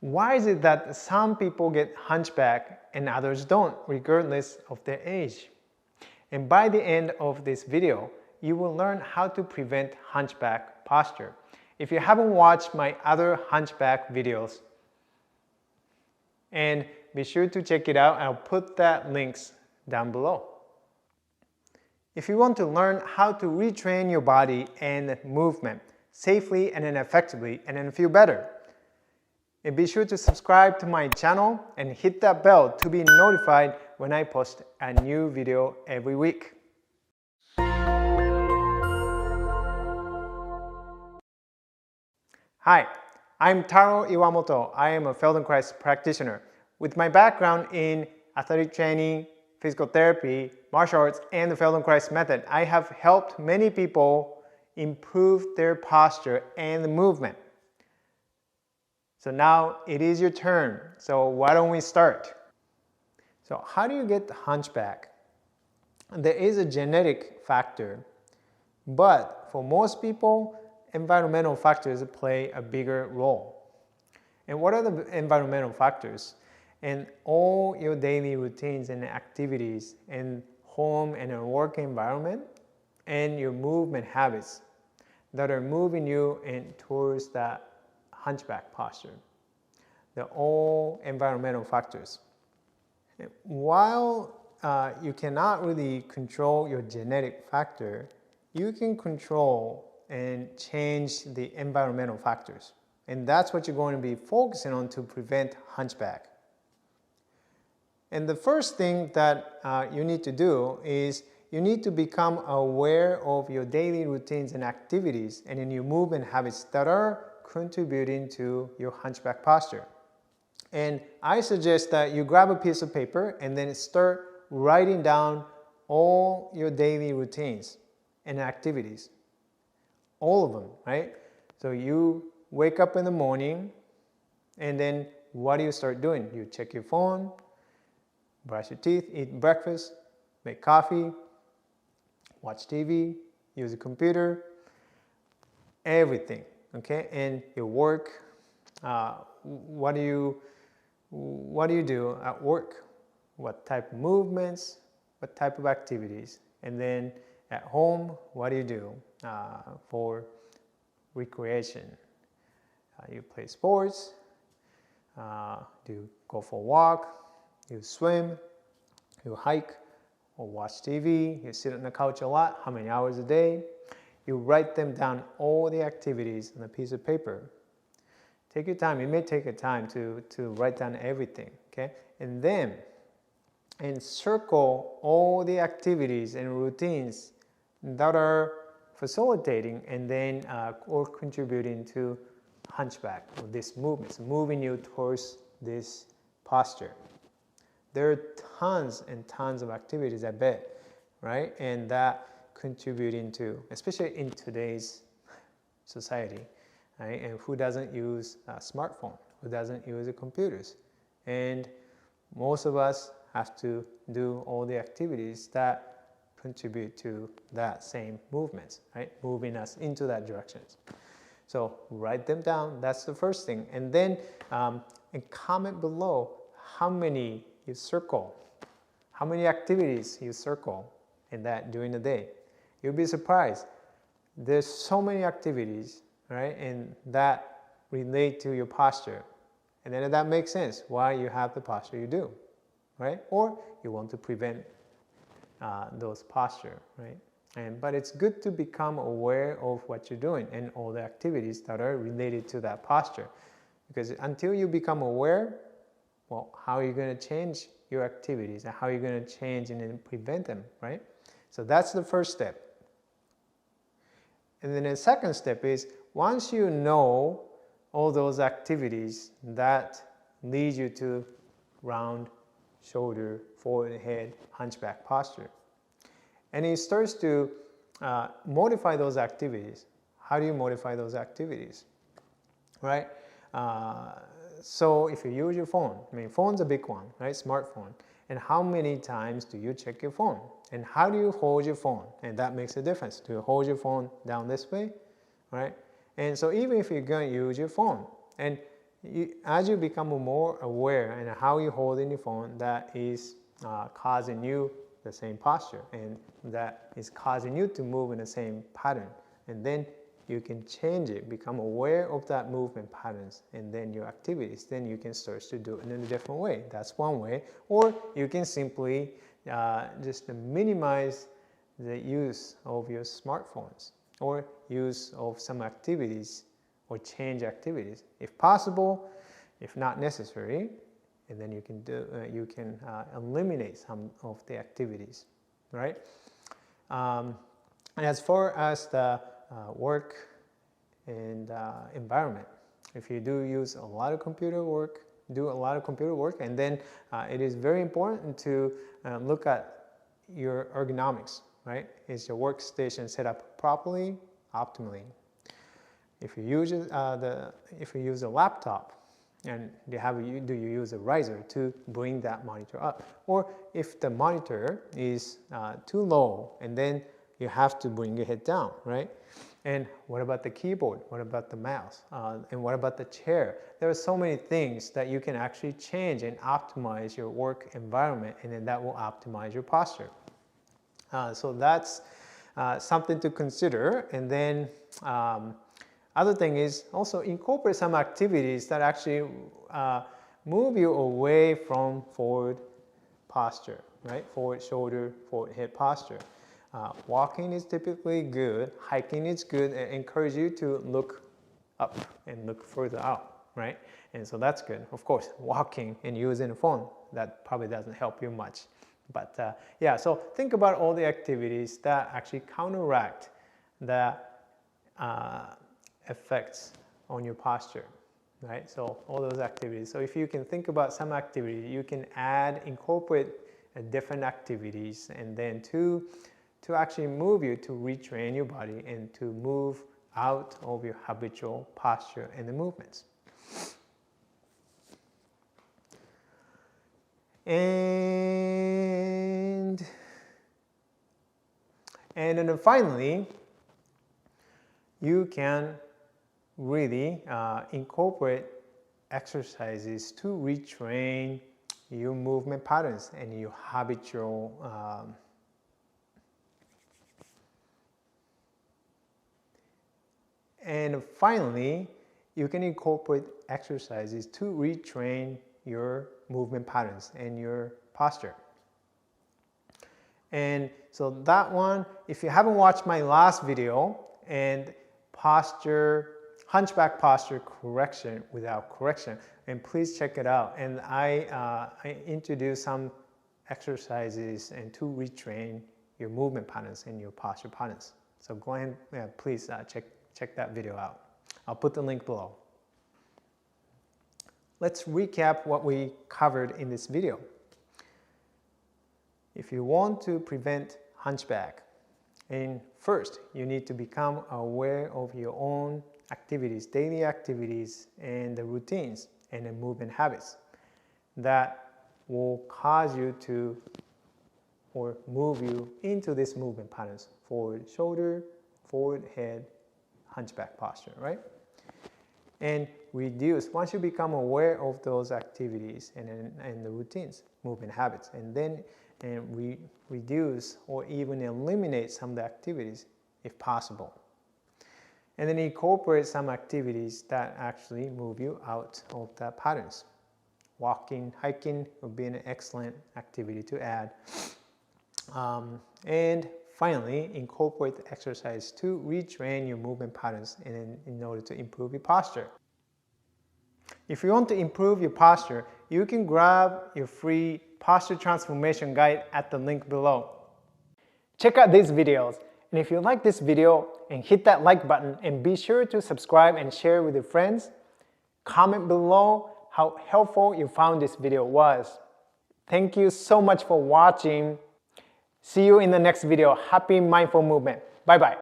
Why is it that some people get hunchback and others don't, regardless of their age? And by the end of this video, you will learn how to prevent hunchback posture. If you haven't watched my other hunchback videos, and be sure to check it out, I'll put that links down below. If you want to learn how to retrain your body and movement safely and then effectively and then feel better, and be sure to subscribe to my channel and hit that bell to be notified when I post a new video every week. Hi, I'm Taro Iwamoto. I am a Feldenkrais practitioner. With my background in athletic training, physical therapy, martial arts, and the Feldenkrais method, I have helped many people improve their posture and movement. So now it is your turn. So why don't we start? So how do you get the hunchback? There is a genetic factor, but for most people, environmental factors play a bigger role. And what are the environmental factors? In all your daily routines and activities in home and a work environment and your movement habits that are moving you towards that hunchback posture. They're all environmental factors. While you cannot really control your genetic factor, you can control and change the environmental factors. And that's what you're going to be focusing on to prevent hunchback. And the first thing that you need to do is you need to become aware of your daily routines and activities and in your movement habits that are contributing to your hunchback posture. And I suggest that you grab a piece of paper and then start writing down all your daily routines and activities. All of them, right? So you wake up in the morning and then what do you start doing? You check your phone, brush your teeth, eat breakfast, make coffee, watch TV, use a computer, everything, okay? And your work, what do you do at work? What type of movements, what type of activities? And then at home, what do you do for recreation? You play sports, do you go for a walk, you swim, you hike, or watch TV, you sit on the couch a lot, how many hours a day? You write them down, all the activities on a piece of paper. Take your time, it may take a time to write down everything, okay? And then, circle all the activities and routines that are facilitating and then or contributing to hunchback, or this movement, so moving you towards this posture. There are tons and tons of activities, I bet, right? And that contributing to, especially in today's society, right? And who doesn't use a smartphone? Who doesn't use computers? And most of us have to do all the activities that contribute to that same movements, right? Moving us into that direction. So write them down, that's the first thing. And then and comment below how many you circle, how many activities you circle in that during the day. You'll be surprised. There's so many activities, right? And that relate to your posture. And then that makes sense why you have the posture you do, right? Or you want to prevent those posture, right? But it's good to become aware of what you're doing and all the activities that are related to that posture. Because until you become aware, well, how are you going to change your activities and how are you going to change and then prevent them, right? So that's the first step. And then the second step is, once you know all those activities that lead you to round, shoulder, forward, head, hunchback posture, and he starts to modify those activities. How do you modify those activities, right? So if you use your phone, I mean, phone's a big one, right? Smartphone. And how many times do you check your phone? And how do you hold your phone? And that makes a difference. Do you hold your phone down this way, right? And so even if you're going to use your phone, and as you become more aware and how you hold in your phone, that is causing you the same posture, and that is causing you to move in the same pattern. And then you can change it, become aware of that movement patterns, and then your activities, then you can start to do it in a different way. That's one way. Or you can simply just minimize the use of your smartphones, or use of some activities, or change activities if possible, if not necessary. And then you can eliminate some of the activities, right? And as far as the work and environment, if you do use a lot of computer work, and then it is very important to look at your ergonomics, right? Is your workstation set up properly, optimally? If you use a laptop, and do you use a riser to bring that monitor up? Or if the monitor is too low, and then you have to bring your head down, right? And what about the keyboard? What about the mouse? And what about the chair? There are so many things that you can actually change and optimize your work environment, and then that will optimize your posture. So that's something to consider. And then other thing is also incorporate some activities that actually move you away from forward posture, right? Forward shoulder, forward head posture. Walking is typically good. Hiking is good. I encourage you to look up and look further out, right? And so that's good. Of course, walking and using a phone, that probably doesn't help you much. But yeah, so think about all the activities that actually counteract the effects on your posture, right? So all those activities. So if you can think about some activity, you can incorporate different activities, and then to actually move you to retrain your body and to move out of your habitual posture and the movements. And then finally, you can really incorporate exercises to retrain your movement patterns and your habitual and finally, you can incorporate exercises to retrain your movement patterns and your posture. And so that one, if you haven't watched my last video, and hunchback posture correction without correction, and please check it out. And I introduce some exercises and to retrain your movement patterns and your posture patterns. So go ahead, please check that video out. I'll put the link below. Let's recap what we covered in this video. If you want to prevent hunchback, and first you need to become aware of your own activities, daily activities, and the routines and the movement habits that will cause you to, or move you into this movement patterns: forward shoulder, forward head, hunchback posture, right? And once you become aware of those activities and the routines, movement habits, and then reduce or even eliminate some of the activities if possible. And then incorporate some activities that actually move you out of the patterns. Walking, hiking would be an excellent activity to add. And finally, incorporate the exercise to retrain your movement patterns in order to improve your posture. If you want to improve your posture, you can grab your free posture transformation guide at the link below. Check out these videos, and if you like this video, and hit that like button, and be sure to subscribe and share with your friends. Comment below how helpful you found this video was. Thank you so much for watching. See you in the next video. Happy mindful movement. Bye bye.